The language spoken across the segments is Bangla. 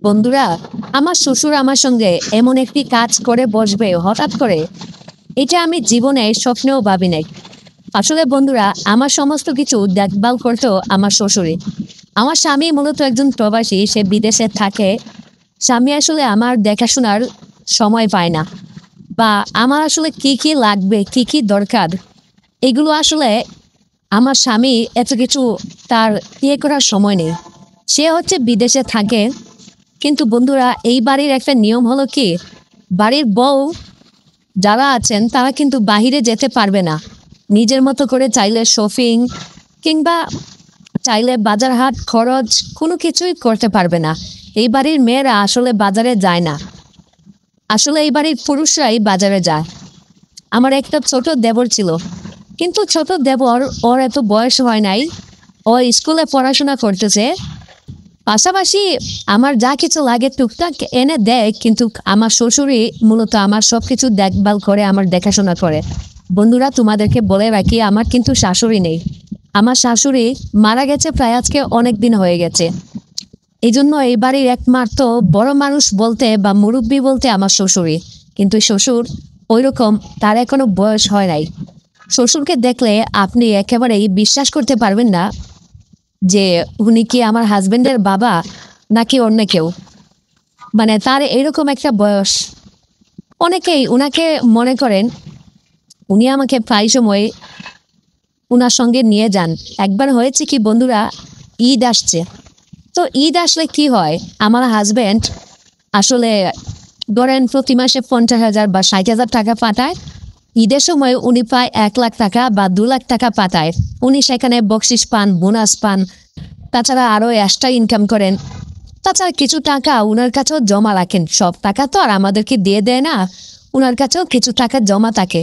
বন্ধুরা, আমার শ্বশুর আমার সঙ্গে এমন একটি কাজ করে বসবে হঠাৎ করে, এটা আমি জীবনে স্বপ্নেও ভাবি নাই। আসলে বন্ধুরা, আমার সমস্ত কিছু দেখভাল করতো আমার শ্বশুরই। আমার স্বামী মূলত একজন প্রবাসী, সে বিদেশে থাকে। স্বামী আসলে আমার দেখাশোনার সময় পায় না, বা আমার আসলে কি কি লাগবে, কি কি দরকার, এগুলো আসলে আমার স্বামী এত কিছু তার করার সময় নেই। সে হচ্ছে বিদেশে থাকে। কিন্তু বন্ধুরা, এই বাড়ির একটা নিয়ম হলো কি, বাড়ির বউ যারা আছেন তারা কিন্তু বাহিরে যেতে পারবে না। নিজের মতো করে চাইলে শপিং কিংবা চাইলে বাজার হাট খরচ কোনো কিছুই করতে পারবে না। এই বাড়ির মেয়েরা আসলে বাজারে যায় না, আসলে এই বাড়ির পুরুষরাই বাজারে যায়। আমার একটা ছোট দেবর ছিল, কিন্তু ছোট দেবর ওর এত বয়স হয় নাই। ও স্কুলে পড়াশোনা করতেছে, পাশাপাশি আমার যা কিছু লাগে টুকটাক এনে দেয়, কিন্তু আমার শ্বশুরই মূলত আমার সব কিছু দেখভাল করে, আমার দেখাশোনা করে। বন্ধুরা, তোমাদেরকে বলে রাখি, আমার কিন্তু শাশুড়ি নেই। আমার শাশুড়ি মারা গেছে প্রায় আজকে অনেক দিন হয়ে গেছে। এই জন্য এই বাড়ির একমাত্র বড় মানুষ বলতে বা মুরব্বী বলতে আমার শ্বশুরই। কিন্তু শ্বশুর ওই রকম, তার এখনো বয়স হয় নাই। শ্বশুরকে দেখলে আপনি একেবারেই বিশ্বাস করতে পারবেন না যে উনি কি আমার হাজবেন্ডের বাবা নাকি অন্য কেউ। মানে তার এরকম একটা বয়স। অনেকেই উনাকে মনে করেন, উনি আমাকে প্রায় সময় উনার সঙ্গে নিয়ে যান। একবার হয়েছে কি বন্ধুরা, ঈদ আসছে। তো ঈদ আসলে কি হয়, আমার হাজবেন্ড আসলে ধরেন প্রতি মাসে 50,000 বা 60,000 টাকা পাঠায়। ঈদের সময় উনি প্রায় 1 লাখ টাকা বা 2 লাখ টাকা পাঠায়। উনি সেখানে বকশিস পান, বোনাস পান, তাছাড়া আরও এক্সট্রা ইনকাম করেন। তাছাড়া কিছু টাকা উনার কাছেও জমা রাখেন। সব টাকা তো আর আমাদেরকে দিয়ে দেয় না, উনার কাছেও কিছু টাকা জমা থাকে।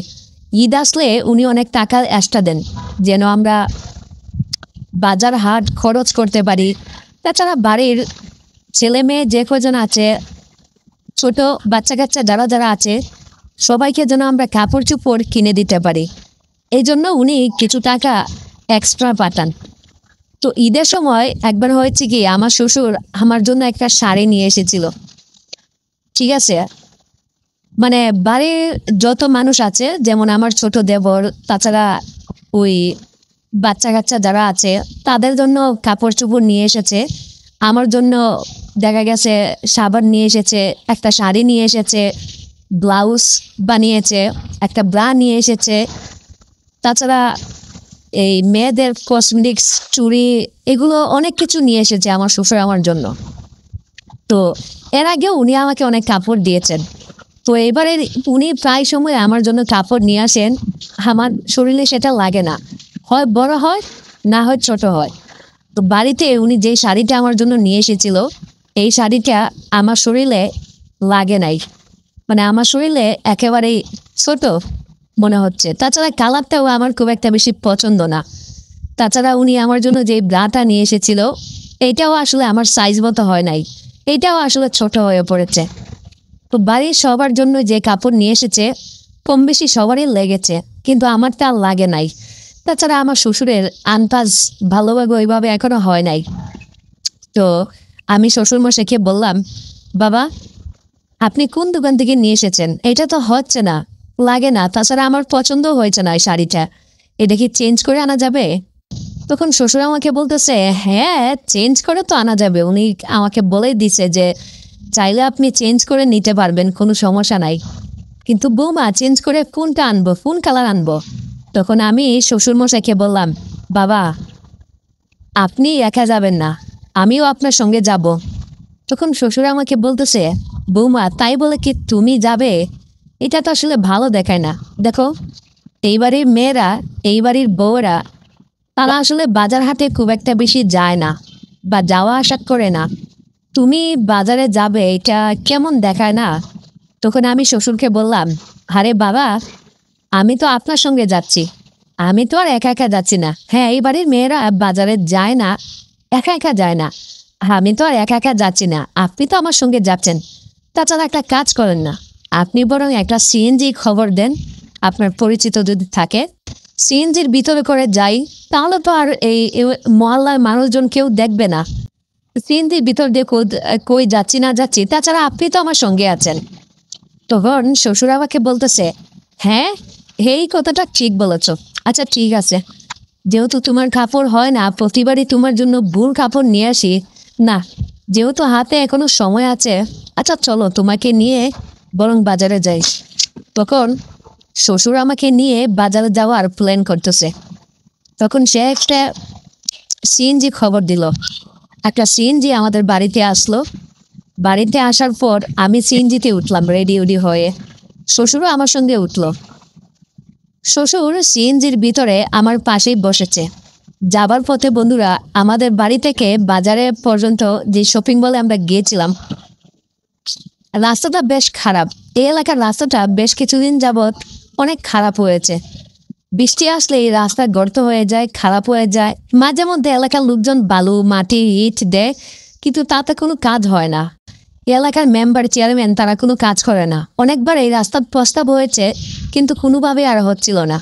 ঈদ আসলে উনি অনেক টাকা এক্সট্রা দেন, যেন আমরা বাজার হাট খরচ করতে পারি। তাছাড়া বাড়ির ছেলে মেয়ে যে কজন আছে, ছোট বাচ্চা কাচ্চা যারা যারা আছে, সবাইকে যেন আমরা কাপড় চোপড় কিনে দিতে পারি। এই জন্য উনি কিছু টাকা এক্সট্রা পাঠান। তো ঈদের সময় একবার হয়েছে কি, আমার শ্বশুর আমার জন্য একটা শাড়ি নিয়ে এসেছিল। ঠিক আছে, মানে বাড়ির যত মানুষ আছে, যেমন আমার ছোট দেবর, তাছাড়া ওই বাচ্চা কাচ্চা যারা আছে, তাদের জন্য কাপড় চোপড় নিয়ে এসেছে। আমার জন্য দেখা গেছে সাবান নিয়ে এসেছে, একটা শাড়ি নিয়ে এসেছে, ব্লাউজ বানিয়েছে, একটা ব্রা নিয়ে এসেছে। তাছাড়া এই মেয়েদের কসমেটিক্স, চুড়ি, এগুলো অনেক কিছু নিয়ে এসেছে আমার শ্বশুর আমার জন্য। তো এর আগেও উনি আমাকে অনেক কাপড় দিয়েছেন। তো এবারে উনি প্রায় সময় আমার জন্য কাপড় নিয়ে আসেন। আমার শরীরে সেটা লাগে না, হয় বড় হয় না হয় ছোট হয়। তো বাড়িতে উনি যে শাড়িটা আমার জন্য নিয়ে এসেছিল, এই শাড়িটা আমার শরীরে লাগে নাই। মানে আমার শরীরে একেবারেই ছোট মনে হচ্ছে। তাছাড়া কালারটাও আমার খুব একটা বেশি পছন্দ না। তাছাড়া উনি আমার জন্য যে ব্রাটা নিয়ে এসেছিল, এটাও আসলে আমার সাইজ মতো হয় নাই, এটাও আসলে ছোট হয়ে পড়েছে। তো বাড়ির সবার জন্য যে কাপড় নিয়ে এসেছে, কম বেশি সবারই লেগেছে, কিন্তু আমারটা আর লাগে নাই। তাছাড়া আমার শ্বশুরের আনপাজ ভালোভাবে ওইভাবে এখনো হয় নাই। তো আমি শ্বশুরমশাইকে বললাম, বাবা, আপনি কোন দোকান থেকে নিয়ে এসেছেন? এটা তো হচ্ছে না, লাগে না, তাছাড়া আমার পছন্দ হয়েছে না এই শাড়িটা, এটা কি চেঞ্জ করে আনা যাবে? তখন শ্বশুর আমাকে বলতেছে, হ্যাঁ, চেঞ্জ করে তো আনা যাবে। উনি আমাকে বলে দিছে যে চাইলে আপনি চেঞ্জ করে নিতে পারবেন, কোনো সমস্যা নাই। কিন্তু বৌমা, চেঞ্জ করে কোনটা আনবো, কোন কালার আনবো? তখন আমি শ্বশুরমশাইকে বললাম, বাবা, আপনি একা যাবেন না, আমিও আপনার সঙ্গে যাব। তখন শ্বশুর আমাকে বলতেছে, বৌমা, তাই বলে কি তুমি যাবে? এটা তো আসলে ভালো দেখায় না। দেখো, এই বাড়ির মেয়েরা, এই বাড়ির বউরা, তারা আসলে বাজার হাটে খুব একটা বেশি যায় না বা যাওয়া আসা করে না। তুমি বাজারে যাবে, এটা কেমন দেখায় না? তখন আমি শ্বশুরকে বললাম, আরে বাবা, আমি তো আপনার সঙ্গে যাচ্ছি, আমি তো আর একা একা যাচ্ছি না। হ্যাঁ, এই বাড়ির মেয়েরা বাজারে যায় না, একা একা যায় না। আমি তো আর একা একা যাচ্ছি না, আপনি তো আমার সঙ্গে যাচ্ছেন। তাছাড়া একটা কাজ করেন না, আপনি বরং একটা সিএনজি খবর দেন, আপনার পরিচিত যদি থাকে, সিএনজির ভিতরে করে যাই, তাহলে তো আর এই মহল্লার মানুষজন কেউ দেখবে না। সিএনজির ভিতর দিয়ে কই যাচ্ছি না যাচ্ছি, তাছাড়া আপনি তো আমার সঙ্গে আছেন। তখন শ্বশুর আমাকে বলতেছে, হ্যাঁ, এই কথাটা ঠিক বলেছ। আচ্ছা ঠিক আছে, যেহেতু তোমার কাপড় হয় না প্রতিবারই তোমার জন্য ভুল কাপড় নিয়ে আসি, না যেহেতু হাতে এখনো সময় আছে, আচ্ছা চলো তোমাকে নিয়ে বরং বাজারে যাই। তখন শ্বশুর আমাকে নিয়ে বাজারে যাওয়ার প্ল্যান করতেছে। তখন সে একটা সিএনজি খবর দিল। একটা সিএনজি আমাদের বাড়িতে আসলো। বাড়িতে আসার পর আমি সিএনজিতে উঠলাম রেডি উডি হয়ে। শ্বশুরও আমার সঙ্গে উঠলো। শ্বশুর সিএনজির ভিতরে আমার পাশেই বসেছে। যাবার পথে বন্ধুরা, আমাদের বাড়ি থেকে বাজারে পর্যন্ত যে শপিং মলে আমরা গিয়েছিলাম, রাস্তাটা বেশ খারাপ। এই এলাকার রাস্তাটা বেশ কিছুদিন যাবৎ অনেক খারাপ হয়েছে। বৃষ্টি আসলে এই রাস্তা গর্ত হয়ে যায়, খারাপ হয়ে যায়। মাঝে মধ্যে এলাকার লোকজন বালু মাটি ইট দেয়, কিন্তু তাতে কোনো কাজ হয় না। এই এলাকার মেম্বার চেয়ারম্যান তারা কোনো কাজ করে না। অনেকবার এই রাস্তার প্রস্তাব হয়েছে, কিন্তু কোনোভাবে আর হচ্ছিল না।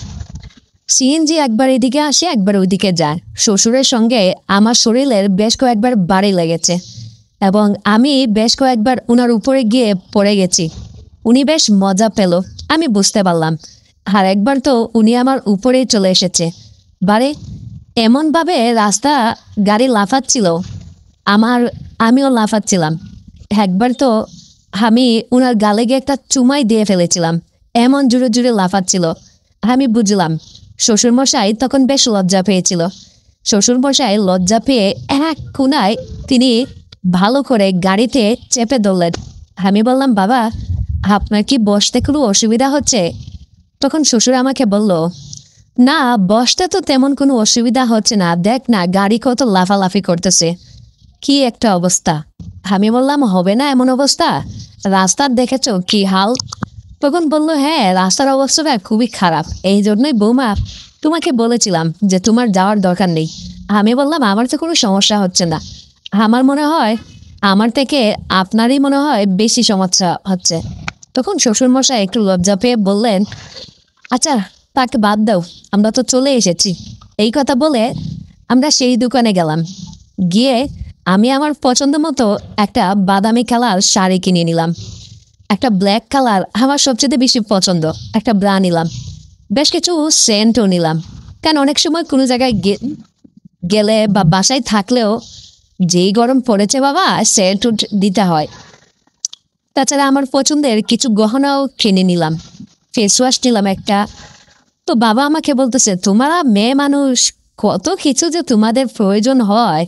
সিএনজি একবার এদিকে আসে একবার ওইদিকে যায়। শ্বশুরের সঙ্গে আমার শরীরের বেশ কয়েকবার বাড়ি লেগেছে এবং আমি বেশ কয়েকবার ওনার উপরে গিয়ে পড়ে গেছি। উনি বেশ মজা পেল, আমি বুঝতে পারলাম। আর একবার তো উনি আমার উপরেই চলে এসেছে। বারে এমনভাবে রাস্তা গাড়ি লাফাচ্ছিল, আমিও লাফাচ্ছিলাম। একবার তো আমি ওনার গালে গিয়ে একটা চুমাই দিয়ে ফেলেছিলাম, এমন জোরে জোরে লাফাচ্ছিল। আমি বুঝলাম শ্বশুরমশাই তখন বেশ লজ্জা পেয়েছিল। শ্বশুরমশাই লজ্জা পেয়ে এক কোনায় তিনি ভালো করে গাড়িতে চেপে ধরলেন। আমি বললাম, বাবা আপনার কি বসতে কোনো অসুবিধা হচ্ছে? তখন শ্বশুর আমাকে বলল, না বসতে তো তেমন কোনো অসুবিধা হচ্ছে না, দেখ না গাড়ি কত লাফালাফি করতেছে, কি একটা অবস্থা। আমি বললাম, হবে না এমন অবস্থা, রাস্তার দেখেছো কি হাল? তখন বলল, হ্যাঁ রাস্তার অবস্থাটা খুবই খারাপ, এই জন্যই বৌমা তোমাকে বলেছিলাম যে তোমার যাওয়ার দরকার নেই। আমি বললাম, আমার তো কোনো সমস্যা হচ্ছে না, আমার মনে হয় আমার থেকে আপনারই মনে হয় বেশি সমস্যা হচ্ছে। তখন শ্বশুরমশাই একটু লজ্জা পেয়ে বললেন, আচ্ছা তাকে বাদ দাও, আমরা তো চলে এসেছি। এই কথা বলে আমরা সেই দোকানে গেলাম। গিয়ে আমি আমার পছন্দ মতো একটা বাদামি কালার শাড়ি কিনে নিলাম। একটা ব্ল্যাক কালার আমার সবচেয়ে বেশি পছন্দ, একটা ব্রা নিলাম। বেশ কিছু সেন্টও নিলাম, কারণ অনেক সময় কোনো জায়গায় গেলে বা বাসায় থাকলেও যেই গরম পড়েছে বাবা, সেন্ট দিতে হয়। তাছাড়া আমার পছন্দের কিছু গহনাও কিনে নিলাম, ফেস ওয়াশ নিলাম একটা। তো বাবা আমাকে বলতেছে, তোমরা মেয়ে মানুষ কত কিছু যে তোমাদের প্রয়োজন হয়,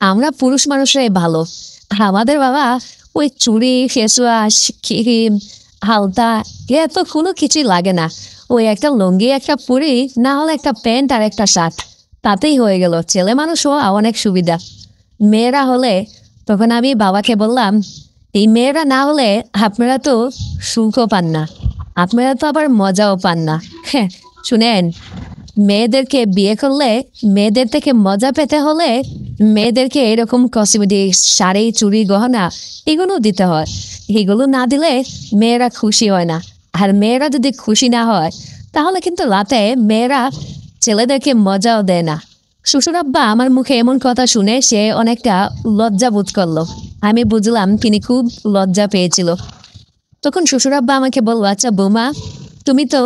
আমরা পুরুষ মানুষরাই ভালো। আমাদের বাবা ওই চুড়ি, ফেস ওয়াশ, ক্রিম, হালতা এত কোনো কিছুই লাগে না। ওই একটা লুঙ্গি একটা পরি, না হলে একটা প্যান্ট আর একটা শার্ট, তাতেই হয়ে গেল। ছেলে মানুষ হওয়া অনেক সুবিধা। মেয়েরা হলে, তখন আমি বাবাকে বললাম, এই মেয়েরা না হলে আপনারা তো সুখও পান না, আপনারা তো আবার মজাও পান না। হ্যাঁ শুনেন, মেয়েদেরকে বিয়ে করলে মেয়েদের থেকে মজা পেতে হলে মেয়েদেরকে এরকম কসমেটিক্স, শাড়ি, চুড়ি, গহনা এগুলো দিতে হয়। এগুলো না দিলে মেয়েরা খুশি হয় না। আর মেয়েরা যদি খুশি না হয় তাহলে কিন্তু রাতে মেয়েরা ছেলেদেরকে মজাও দেয় না। শ্বশুর আব্বা আমার মুখে এমন কথা শুনে সে অনেকটা লজ্জা বোধ করলো। আমি বুঝলাম তিনি খুব লজ্জা পেয়েছিল। তখন শ্বশুর আব্বা আমাকে বললো, আচ্ছা বৌমা, তুমি তো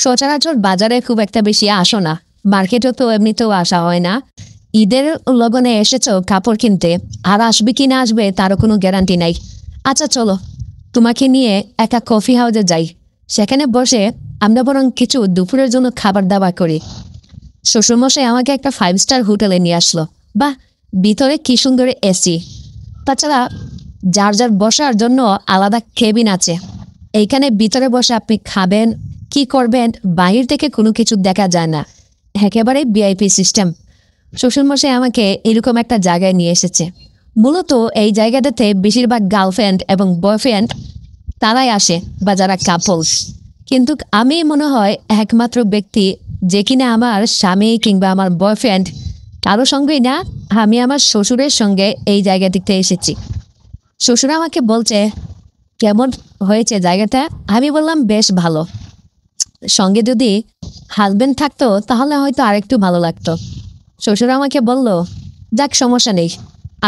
সচরাচর বাজারে খুব একটা বেশি আসো না, মার্কেটও তো এমনিতেও আসা হয় না, ঈদের লগনে এসেছো কাপড় কিনতে, আর আসবে কি না আসবে তারও কোনো গ্যারান্টি নাই। আচ্ছা চলো তোমাকে নিয়ে একটা কফি হাউসে যাই, সেখানে বসে আমরা বরং কিছু দুপুরের জন্য খাবার দাবার করি। শ্বশুরমশাই আমাকে একটা 5 স্টার হোটেলে নিয়ে আসলো। বাহ, ভিতরে কি সুন্দর এসি, তাছাড়া যার যার বসার জন্য আলাদা কেবিন আছে। এইখানে ভিতরে বসে আপনি খাবেন, কি করবেন বাহির থেকে কোনো কিছু দেখা যায় না, একেবারে ভিআইপি সিস্টেম। শ্বশুরমশাই আমাকে এরকম একটা জায়গায় নিয়ে এসেছে। মূলত এই জায়গাটাতে বেশিরভাগ গার্লফ্রেন্ড এবং বয়ফ্রেন্ড তারাই আসে, বা যারা কাপলস। কিন্তু আমি মনে হয় একমাত্র ব্যক্তি যে কিনা আমার স্বামী কিংবা আমার বয়ফ্রেন্ড কারো সঙ্গেই না, আমি আমার শ্বশুরের সঙ্গে এই জায়গাটিতে এসেছি। শ্বশুর আমাকে বলছে, কেমন হয়েছে জায়গাটা? আমি বললাম, বেশ ভালো, সঙ্গে যদি হাজবেন্ড থাকতো তাহলে হয়তো আরেকটু ভালো লাগতো। শ্বশুর আমাকে বলল, যাক সমস্যা নেই,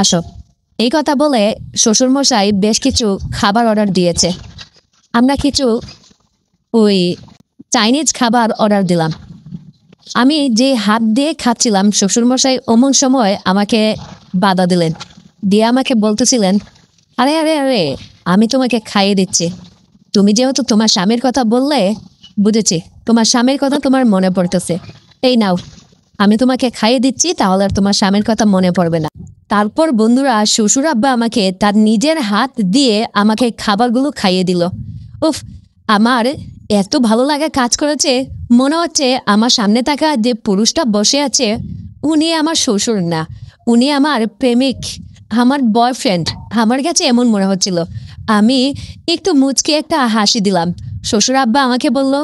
আসো। এই কথা বলে শ্বশুরমশাই বেশ কিছু খাবার অর্ডার দিয়েছে। আমরা কিছু ওই চাইনিজ খাবার অর্ডার দিলাম। আমি যে হাত দিয়ে খাচ্ছিলাম, শ্বশুরমশাই অমন সময় আমাকে বাধা দিলেন, দিয়ে আমাকে বলতেছিলেন, আরে আরে আরে, আমি তোমাকে খাইয়ে দিচ্ছি। তুমি যেহেতু তোমার স্বামীর কথা বললে, বুঝেছি তোমার স্বামীর কথা তোমার মনে পড়তেছে, এই নাও আমি তোমাকে খাইয়ে দিচ্ছি, তাহলে আর তোমার স্বামীর কথা মনে পড়বে না। তারপর বন্ধুরা, শ্বশুর আব্বা আমাকে তার নিজের হাত দিয়ে আমাকে খাবারগুলো খাইয়ে দিল। উফ, আমার এত ভালো লাগা কাজ করেছে, মনে হচ্ছে আমার সামনে থাকা যে পুরুষটা বসে আছে উনি আমার শ্বশুর না, উনি আমার প্রেমিক, আমার বয়ফ্রেন্ড। আমার কাছে এমন মনে হচ্ছিল। আমি একটু মুচকে একটা হাসি দিলাম। শ্বশুর আব্বা আমাকে বলল,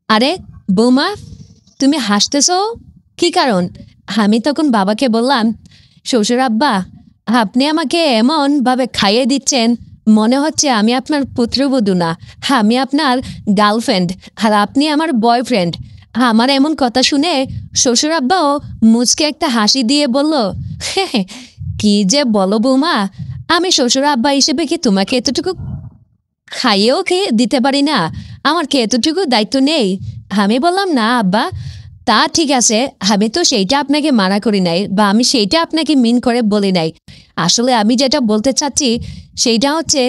আরে বৌমা, তুমি হাসতেছো কি কারণ? আমি তখন বাবাকে বললাম, শ্বশুর আব্বা, আপনি আমাকে এমন ভাবে খাইয়ে দিচ্ছেন, মনে হচ্ছে আমি আপনার পুত্রবধূ না, আমি আপনার গার্লফ্রেন্ড, আর আপনি আমার বয়ফ্রেন্ড। আমার এমন কথা শুনে শ্বশুর আব্বাও মুচকে একটা হাসি দিয়ে বলল, কি যে বলো বৌমা, আমি শ্বশুর আব্বা হিসেবে কি তোমাকে এতটুকু খাইয়েও খেয়ে দিতে পারি না? আমার কি এতটুকু দায়িত্ব নেই? আমি বললাম, না আব্বা, তা ঠিক আছে, আমি তো সেইটা আপনাকে মানা করি নাই, বা আমি সেইটা আপনাকে মিন করে বলি নাই। আসলে আমি যেটা বলতে চাচ্ছি সেইটা হচ্ছে,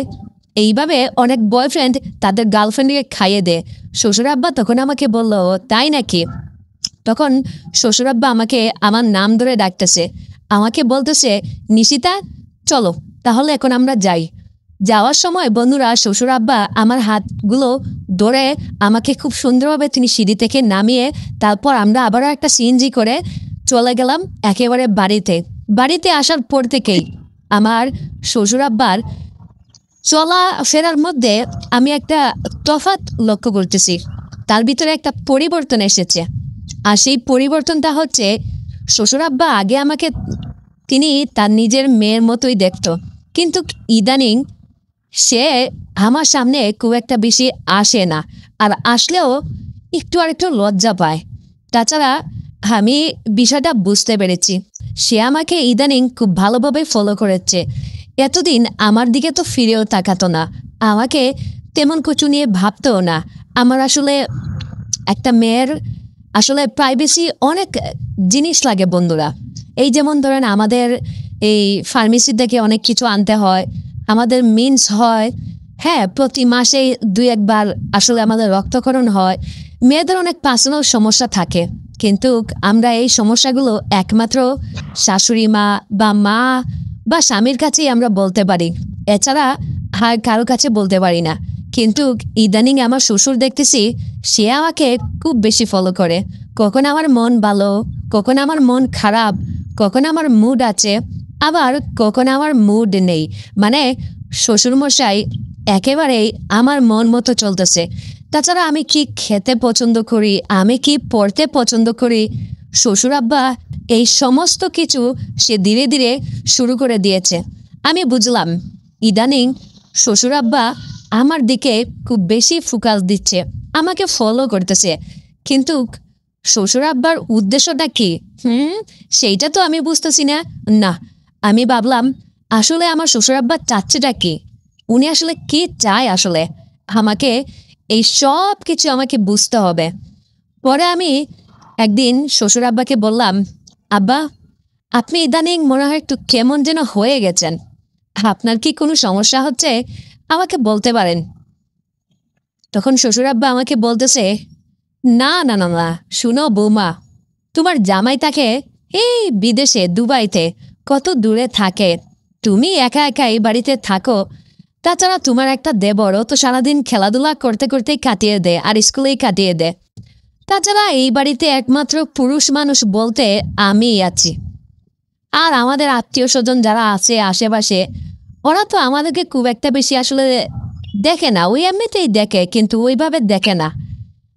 এইভাবে অনেক বয়ফ্রেন্ড তাদের গার্লফ্রেন্ডকে খাইয়ে দেয়। শ্বশুর আব্বা তখন আমাকে বলল, তাই নাকি? তখন শ্বশুর আব্বা আমাকে আমার নাম ধরে ডাকতেছে, আমাকে বলতেছে, নিশিতা চলো তাহলে এখন আমরা যাই। যাওয়ার সময় বন্ধুরা, শ্বশুর আব্বা আমার হাতগুলো ধরে আমাকে খুব সুন্দরভাবে তিনি সিঁড়ি থেকে নামিয়ে, তারপর আমরা আবারও একটা সিএনজি করে চলে গেলাম একেবারে বাড়িতে। বাড়িতে আসার পর থেকেই আমার শ্বশুর আব্বার চলা ফেরার মধ্যে আমি একটা তফাৎ লক্ষ্য করতেছি। তার ভিতরে একটা পরিবর্তন এসেছে। আর সেই পরিবর্তনটা হচ্ছে, শ্বশুর আব্বা আগে আমাকে তিনি তার নিজের মেয়ের মতোই দেখতো, কিন্তু ইদানিং সে আমার সামনে খুব একটা বেশি আসে না, আর আসলেও একটু আর একটু লজ্জা পায়। তাছাড়া আমি বিষয়টা বুঝতে পেরেছি, সে আমাকে ইদানিং খুব ভালোভাবে ফলো করেছে। এতদিন আমার দিকে তো ফিরেও তাকাতো না, আমাকে তেমন কিছু নিয়ে ভাবতেও না। আমার আসলে একটা মেয়ের আসলে প্রাইভেসি অনেক জিনিস লাগে বন্ধুরা। এই যেমন ধরেন, আমাদের এই ফার্মেসি থেকে অনেক কিছু আনতে হয়, আমাদের মিন্স হয়, হ্যাঁ প্রতি মাসে 2-1 বার আসলে আমাদের রক্তক্ষরণ হয়। মেয়েদের অনেক পার্সোনাল সমস্যা থাকে, কিন্তু আমরা এই সমস্যাগুলো একমাত্র শাশুড়ি মা বা মা বা স্বামীর কাছেই আমরা বলতে পারি, এছাড়া আর কারো কাছে বলতে পারি না। কিন্তু ইদানিং আমার শ্বশুর দেখতেছি, সে আমাকে খুব বেশি ফলো করে। কখন আমার মন ভালো, কখন আমার মন খারাপ, কখন আমার মুড আছে, আবার কখন আমার মুড নেই। মানে শ্বশুরমশাই একেবারেই আমার মন মতো চলতেছে। তাছাড়া আমি কি খেতে পছন্দ করি, আমি কি পড়তে পছন্দ করি, শ্বশুর আব্বা এই সমস্ত কিছু সে ধীরে ধীরে শুরু করে দিয়েছে। আমি বুঝলাম ইদানিং শ্বশুর আব্বা আমার দিকে খুব বেশি ফোকাস দিচ্ছে, আমাকে ফলো করতেছে। কিন্তু শ্বশুর আব্বার উদ্দেশ্যটা কি, সেইটা তো আমি বুঝতেছি না। না, আমি ভাবলাম আসলে আমার শ্বশুর আব্বা চাচ্ছেটা কি, উনি আসলে কি চায়, আসলে আমাকে এই সব কিছু আমাকে বুঝতে হবে। পরে আমি একদিন শ্বশুর আব্বাকে বললাম, আব্বা, আপনি ইদানিং মনে হয় একটু কেমন যেন হয়ে গেছেন, আপনার কি কোনো সমস্যা হচ্ছে, আমাকে বলতে পারেন। তখন শ্বশুর আব্বা আমাকে বলতেছে, না না না না, শুনো বৌমা, তোমার জামাই থাকে এই বিদেশে, দুবাইতে, কত দূরে থাকে, তুমি একা একা এই বাড়িতে থাকো। তাছাড়া তোমার একটা দেবরও তো সারাদিন খেলাধুলা করতে করতেই কাটিয়ে দেয়, আর স্কুলেই কাটিয়ে দেয়। তাছাড়া এই বাড়িতে একমাত্র পুরুষ মানুষ বলতে আমিই আছি। আর আমাদের আত্মীয় স্বজন যারা আছে আশেপাশে, ওরা তো আমাদেরকে খুব একটা বেশি আসলে দেখে না, ওই এমনিতেই দেখে, কিন্তু ওইভাবে দেখে না।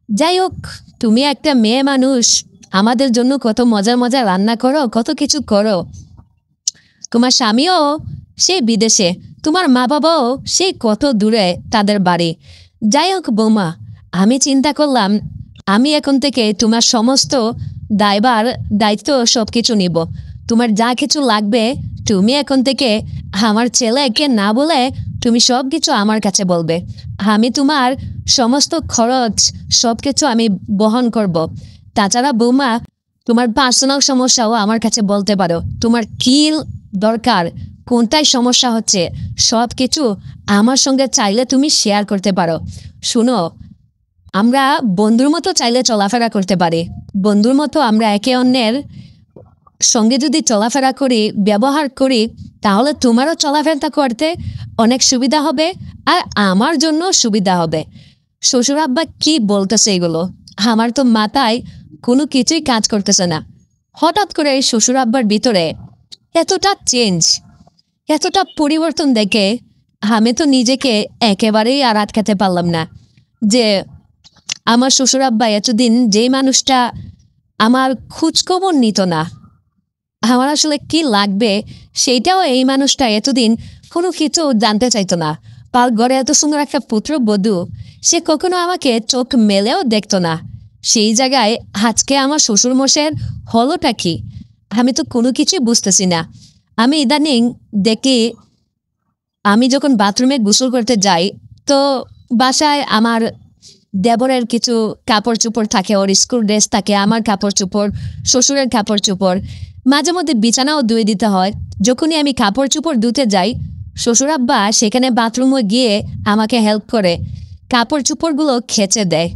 যাই হোক, তুমি একটা মেয়ে মানুষ, আমাদের জন্য কত মজার মজার রান্না করো, কত কিছু করো। তোমার স্বামীও সেই বিদেশে, তোমার মা বাবাও সেই কত দূরে তাদের বাড়ি। যাই হোক বৌমা, আমি চিন্তা করলাম আমি এখন থেকে তোমার সমস্ত দায়ভার দায়িত্ব সব কিছু নিব। তোমার যা কিছু লাগবে তুমি এখন থেকে আমার ছেলেকে না বলে তুমি সব কিছু আমার কাছে বলবে। আমি তোমার সমস্ত খরচ সব কিছু আমি বহন করব। তাছাড়া বৌমা, তোমার পার্সোনাল সমস্যাও আমার কাছে বলতে পারো। তোমার কি দরকার, কোনটায় সমস্যা হচ্ছে, সব কিছু আমার সঙ্গে চাইলে তুমি শেয়ার করতে পারো। শুনো, আমরা বন্ধুর মতো চাইলে চলাফেরা করতে পারি। বন্ধুর মতো আমরা একে অন্যের সঙ্গে যদি চলাফেরা করি, ব্যবহার করি, তাহলে তোমারও চলাফেরা করতে অনেক সুবিধা হবে আর আমার জন্য সুবিধা হবে। শ্বশুর আব্বা কি বলতেছে এগুলো? আমার তো মাথায় কোনো কিছুই কাজ করতেছে না। হঠাৎ করে শ্বশুর আব্বার ভিতরে এতটা চেঞ্জ, এতটা পরিবর্তন দেখে আমি তো নিজেকে একেবারেই আর আটকাতে পারলাম না যে আমার শ্বশুর আব্বা এতদিন যেই মানুষটা আমার খোঁজখবর নিত না, আমার আসলে কি লাগবে সেইটাও এই মানুষটা এতদিন কোনো কিছু জানতে চাইতো না। পাল ঘরে এত সুন্দর একটা পুত্রবধূ, সে কখনো আমাকে চোখ মেলেও দেখতো না। সেই জায়গায় আজকে আমার শ্বশুর মশাইয়ের হলোটা কি? আমি তো কোনো কিছুই বুঝতেছি না। আমি ইদানিং দেখি, আমি যখন বাথরুমে গোসল করতে যাই তো বাসায় আমার দেবরের কিছু কাপড় চোপড় থাকে, ওর স্কুল ড্রেস থাকে, আমার কাপড় চোপড়, শ্বশুরের কাপড় চোপড়, মাঝে মধ্যে বিছানাও ধুয়ে দিতে হয়। যখনই আমি কাপড় চোপড় ধুতে যাই, শ্বশুর আব্বা সেখানে বাথরুমে গিয়ে আমাকে হেল্প করে কাপড় চোপড়গুলো খেচে দেয়।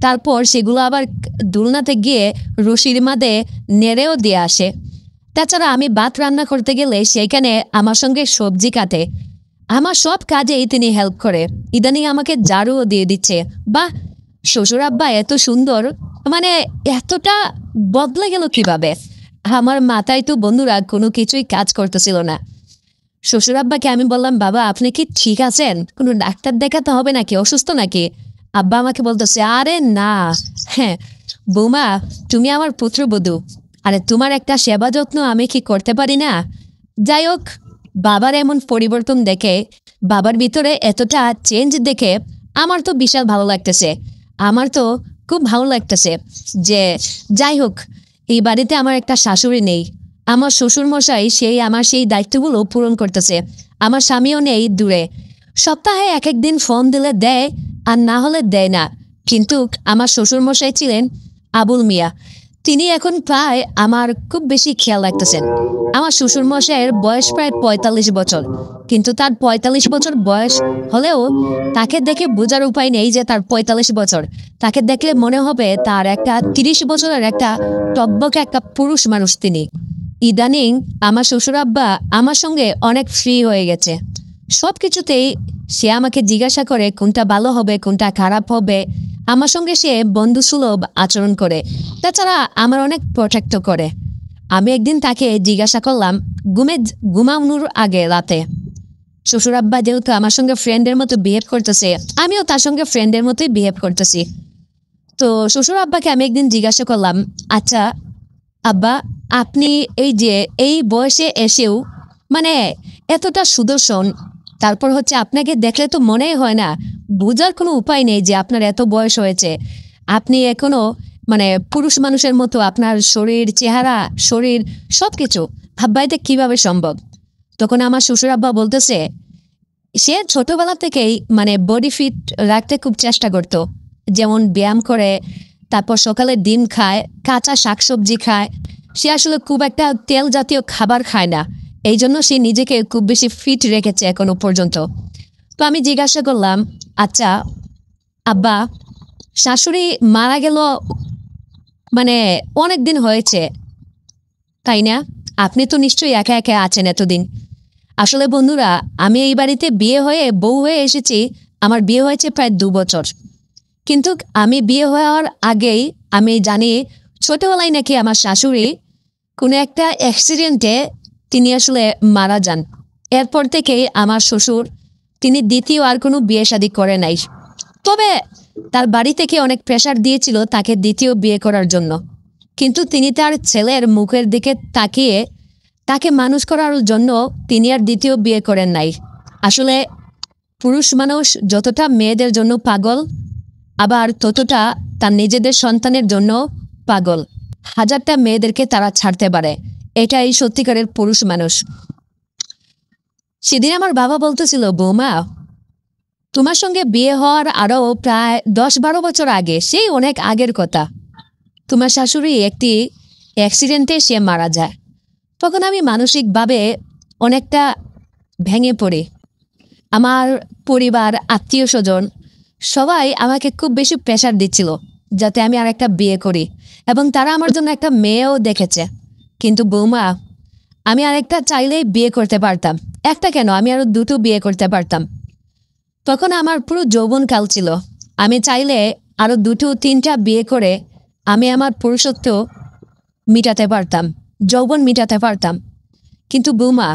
তারপর সেগুলো আবার দুলনাতে গিয়ে রশির মাঝে নেড়েও দিয়ে আসে। তাছাড়া আমি ভাত রান্না করতে গেলে সেখানে আমার সঙ্গে সবজি কাটে। আমার সব কাজেই তিনি হেল্প করে। ইদানিং আমাকে ঝাড়ুও দিয়ে দিচ্ছে। বাহ, শ্বশুর আব্বা এত সুন্দর, মানে এতটা বদলে গেল কিভাবে? আমার মাথায় তো বন্ধুরা কোনো কিছুই কাজ করতেছিল না। শ্বশুর আব্বাকে আমি বললাম, বাবা আপনি কি ঠিক আছেন? কোনো ডাক্তার দেখাতে হবে নাকি? অসুস্থ নাকি? আব্বা আমাকে বলতেছে, আরে না, হ্যাঁ বৌমা তুমি আমার পুত্রবধূ, আরে তোমার একটা সেবা যত্ন আমি কি করতে পারি না? যাই হোক, বাবার এমন পরিবর্তন দেখে, বাবার ভিতরে এতটা চেঞ্জ দেখে আমার তো বিশাল ভালো লাগতেছে। আমার তো খুব ভালো লাগতেছে যে যাই হোক, এই বাড়িতে আমার একটা শাশুড়ি নেই। আমার শ্বশুর মশাই আমার সেই দায়িত্বগুলো পূরণ করতেছে। আমার স্বামীও নেই দূরে, সপ্তাহে এক একদিন ফোন দিলে দেয় আর না হলে দেয় না। কিন্তু আমার শ্বশুর মশাই ছিলেন আবুল মিয়া, তিনি এখন প্রায় আমার খুব বেশি খেয়াল রাখতেছেন। আমার শ্বশুর মশাইয়ের বয়স প্রায় ৪৫ বছর, কিন্তু তার ৪৫ বছর বয়স হলেও তাকে দেখে বোঝার উপায় নেই যে তার ৪৫ বছর। তাকে দেখলে মনে হবে তার একটা ৩০ বছরের একটা টকবকে একটা পুরুষ মানুষ তিনি। ইদানিং আমার শ্বশুর আব্বা আমার সঙ্গে অনেক ফ্রি হয়ে গেছে। সব কিছুতেই সে আমাকে জিজ্ঞাসা করে কোনটা ভালো হবে, কোনটা খারাপ হবে। আমার সঙ্গে সে বন্ধুসুলভ আচরণ করে। তাছাড়া আমার অনেক প্রোটেক্ট করে। আমি একদিন তাকে জিজ্ঞাসা করলাম ঘুমানোর আগে রাতে, শ্বশুর আব্বা যেহেতু আমার সঙ্গে ফ্রেন্ডের মতো বিহেভ করতেছে, আমিও তার সঙ্গে ফ্রেন্ডের মতোই বিহেভ করতেছি। তো শ্বশুর আব্বাকে আমি একদিন জিজ্ঞাসা করলাম, আচ্ছা আব্বা, আপনি এই যে এই বয়সে এসেও মানে এতটা সুদর্শন, তারপর হচ্ছে আপনাকে দেখলে তো মনেই হয় না, বোঝার কোনো উপায় নেই যে আপনার এত বয়স হয়েছে, আপনি এখনো মানে পুরুষ মানুষের মতো আপনার শরীর, চেহারা, শরীর সব কিছু, আব্বা এটা কিভাবে সম্ভব? তখন আমার শ্বশুর আব্বা বলতেছে, সে ছোটবেলা থেকেই মানে বডি ফিট রাখতে খুব চেষ্টা করত। যেমন ব্যায়াম করে, তারপর সকালে ডিম খায়, কাঁচা শাকসবজি খায়। সে আসলে খুব একটা তেল জাতীয় খাবার খায় না, এই জন্য সে নিজেকে খুব বেশি ফিট রেখেছে এখনো পর্যন্ত। তো আমি জিজ্ঞাসা করলাম, আচ্ছা আব্বা, শাশুড়ি মারা গেল মানে অনেক দিন হয়েছে তাই না? আপনি তো নিশ্চয়ই একা একা আছেন এতদিন। আসলে বন্ধুরা, আমি এই বাড়িতে বিয়ে হয়ে বউ হয়ে এসেছি। আমার বিয়ে হয়েছে প্রায় 2 বছর, কিন্তু আমি বিয়ে হওয়ার আগেই আমি জানি ছোটবেলায় নাকি আমার শাশুড়ি কোনো একটা অ্যাক্সিডেন্টে তিনি আসলে মারা যান। এরপর থেকেই আমার শ্বশুর তিনি দ্বিতীয় আর কোনো বিয়ে শাদী করে নাই। তবে তার বাড়ি থেকে অনেক প্রেশার দিয়েছিল তাকে দ্বিতীয় বিয়ে করার জন্য, কিন্তু তিনি তার ছেলের মুখের দিকে তাকিয়ে তাকে মানুষ করার জন্য তিনি আর দ্বিতীয় বিয়ে করেন নাই। আসলে পুরুষ মানুষ যতটা মেয়েদের জন্য পাগল, আবার ততটা তার নিজেদের সন্তানের জন্য পাগল। 1000টা মেয়েদেরকে তারা ছাড়তে পারে, এটাই সত্যিকারের পুরুষ মানুষ। সেদিন আমার বাবা বলতেছিল, বৌমা তোমার সঙ্গে বিয়ে হওয়ার আরো প্রায় 10-12 বছর আগে, সেই অনেক আগের কথা, তোমার শাশুড়ি একটি অ্যাক্সিডেন্টে সে মারা যায়। তখন আমি মানসিকভাবে অনেকটা ভেঙে পড়ি। আমার পরিবার, আত্মীয় স্বজন সবাই আমাকে খুব বেশি প্রেশার দিচ্ছিল যাতে আমি আর একটা বিয়ে করি, এবং তারা আমার জন্য একটা মেয়েও দেখেছে। কিন্তু বৌমা, আমি আরেকটা চাইলেই বিয়ে করতে পারতাম, একটা কেন, আমি আরো 2টো বিয়ে করতে পারতাম। তখন আমার পুরো যৌবনকাল ছিল, আমি চাইলে আরো 2-3টা বিয়ে করে আমি আমার পুরুষত্ব মিটাতে পারতাম, যৌবন মিটাতে পারতাম। কিন্তু বৌমা,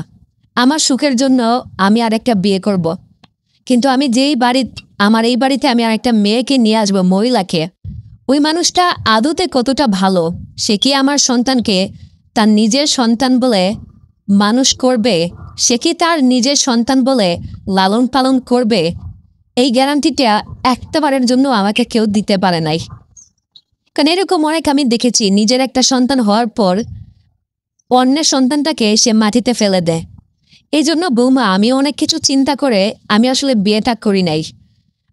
আমার সুখের জন্য আমি আরেকটা বিয়ে করব। কিন্তু আমি আমার এই বাড়িতে আমি আরেকটা মেয়েকে নিয়ে আসবো, মহিলাকে। ওই মানুষটা আদতে কতটা ভালো, সে কি আমার সন্তানকে তার নিজের সন্তান বলে মানুষ করবে, সে কি তার নিজের সন্তান বলে লালন পালন করবে, এই গ্যারান্টিটা একটাবারের জন্য আমাকে কেউ দিতে পারে নাই। কারণ এরকম অনেক আমি দেখেছি, নিজের একটা সন্তান হওয়ার পর অন্যের সন্তানটাকে সে মাটিতে ফেলে দেয়। এই জন্য বৌমা, আমি অনেক কিছু চিন্তা করে আমি আসলে বিয়েটা করি নাই।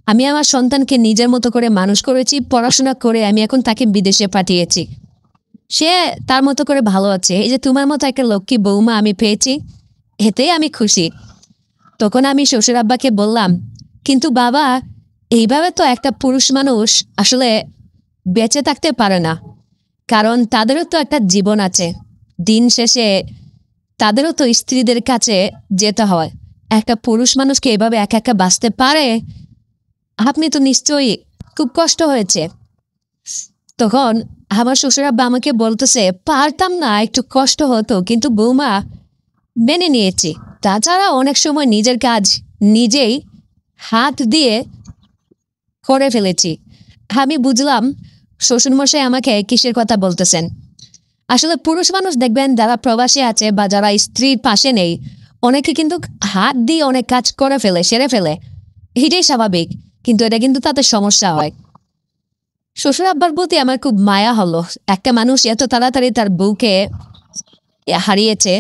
আমি আমার সন্তানকে নিজের মতো করে মানুষ করেছি, পড়াশোনা করে আমি এখন তাকে বিদেশে পাঠিয়েছি, সে তার মতো করে ভালো আছে। এই যে তোমার মতো একটা লক্ষ্মী বৌমা আমি পেয়েছি, এতেই আমি খুশি। তখন আমি শ্বশুর আব্বাকে বললাম, কিন্তু বাবা, এইভাবে তো একটা পুরুষ মানুষ আসলে বেঁচে থাকতে পারে না, কারণ তাদেরও তো একটা জীবন আছে। দিন শেষে তাদেরও তো স্ত্রীদের কাছে যেতে হয়। একটা পুরুষ মানুষকে এভাবে একা একা বাঁচতে পারে? আপনি তো নিশ্চয়ই খুব কষ্ট হয়েছে। তখন আমার শ্বশুর আব্বা আমাকে বলতেছে, পারতাম না, একটু কষ্ট হতো, কিন্তু বৌমা মেনে নিয়েছি। তাছাড়া অনেক সময় নিজের কাজ নিজেই হাত দিয়ে করে ফেলেছি। আমি বুঝলাম শ্বশুরমশাই আমাকে কিসের কথা বলতেছেন। আসলে পুরুষ মানুষ দেখবেন যারা প্রবাসী আছে বা যারা স্ত্রীর পাশে নেই, অনেকে কিন্তু হাত দিয়ে অনেক কাজ করে ফেলে, সেরে ফেলে, এটাই স্বাভাবিক। কিন্তু এটা কিন্তু তাদের সমস্যা হয়। শ্বশুর আব্বার প্রতি আমার খুব মায়া হলো। একটা মানুষ এত তাড়াতাড়ি তার বউকে হারিয়েছে,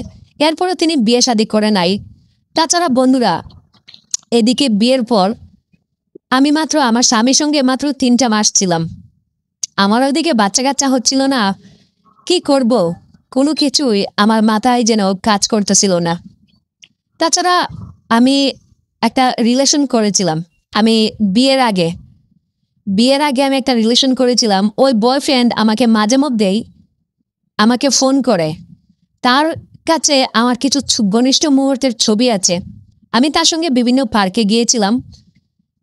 এরপরে তিনি বিয়ে শাদী করে নাই। তাছাড়া বন্ধুরা, এদিকে বিয়ের পর আমি আমার স্বামীর সঙ্গে মাত্র 3টা মাস ছিলাম। আমার ওইদিকে বাচ্চা কাচ্চা হচ্ছিল না, কি করব, কোনো কিছুই আমার মাথায় যেন কাজ করতেছিল না। তাছাড়া আমি একটা রিলেশন করেছিলাম, আমি বিয়ের আগে আমি একটা রিলেশন করেছিলাম। ওই বয়ফ্রেন্ড আমাকে মাঝে মধ্যেই আমাকে ফোন করে, তার কাছে আমার কিছু ঘনিষ্ঠ মুহূর্তের ছবি আছে। আমি তার সঙ্গে বিভিন্ন পার্কে গিয়েছিলাম,